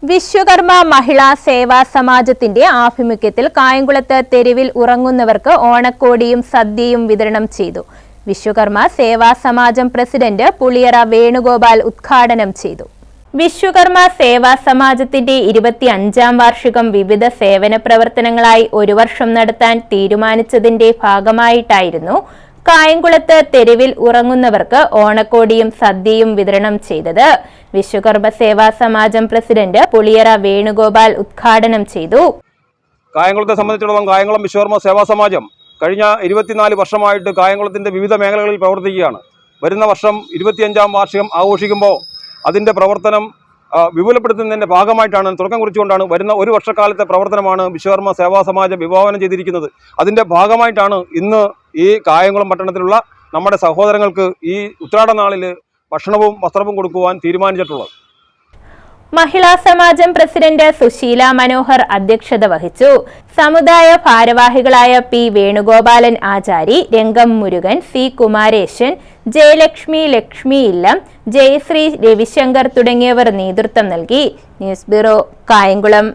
വിശ്വകർമ്മ മഹിളാ സേവാ സമാജത്തിന്റെ ആഭിമുഖ്യത്തിൽ കായംകുളത്ത് തെരുവിൽ ഉറങ്ങുന്നവർക്ക് ഓണക്കോടിയും സദ്യയും വിതരണം ചെയ്തു. വിശ്വകർമ്മ സേവാ സമാജം പ്രസിഡന്റ് പുളിയറ വേണുഗോപാൽ ഉദ്ഘാടനം ചെയ്തു. വിശ്വകർമ്മ സേവാ സമാജത്തിന്റെ 25ാം വാർഷികം വിവിധ സേവന പ്രവർത്തനങ്ങളായി ഒരു വർഷം നടത്താൻ തീരുമാനിച്ചതിന്റെ ഭാഗമായിട്ടായിരുന്നു കായംകുളത്ത് തെരുവിൽ ഉറങ്ങുന്നവർക്ക് ഓണക്കോടിയും സദ്യയും വിതരണം ചെയ്തത്. വിശ്വകർമ്മ സേവാ സമാജം പ്രസിഡന്റ് പുളിയറ വേണുഗോപാൽ ഉദ്ഘാടനം ചെയ്തു. കായംകുളത്തെ സംബന്ധിച്ചിടത്തോളം കായംകുളം വിശ്വകർമ്മ സേവാ സമാജം കഴിഞ്ഞ 24 വർഷമായിട്ട് കായംകുളത്തിന്റെ വിവിധ മേഖലകളിൽ പ്രവർത്തിക്കുകയാണ്. വരുന്ന വർഷം 25ാം വാർഷികം ആഘോഷിക്കുമ്പോൾ അതിന്റെ പ്രവർത്തനം വിപുലപ്പെടുത്തുന്നതിന്റെ ഭാഗമായിട്ടാണ്, തുടക്കം കുറിച്ചുകൊണ്ടാണ് വരുന്ന ഒരു വർഷക്കാലത്തെ പ്രവർത്തനമാണ് വിശ്വകർമ്മ സേവാ സമാജം വിഭാവനം ചെയ്തിരിക്കുന്നത്. അതിന്റെ ഭാഗമായിട്ടാണ് ഇന്ന് ഈ കായംകുളം പട്ടണത്തിലുള്ള നമ്മുടെ സഹോദരങ്ങൾക്ക് ഈ ഉത്രാട നാളിൽ ഭക്ഷണവും വസ്ത്രവും കൊടുക്കുവാൻ തീരുമാനിച്ചിട്ടുള്ളത്. മഹിളാ സമാജം പ്രസിഡന്റ് സുശീല മനോഹർ അധ്യക്ഷത വഹിച്ചു. സമുദായ ഭാരവാഹികളായ പി വേണുഗോപാലൻ ആചാരി, രംഗം മുരുകൻ, സി കുമാരേശൻ, ജയലക്ഷ്മി, ലക്ഷ്മി ഇല്ലം, ജയശ്രീ, രവിശങ്കർ തുടങ്ങിയവർ നേതൃത്വം നൽകി. News bureau, Kayamkulam.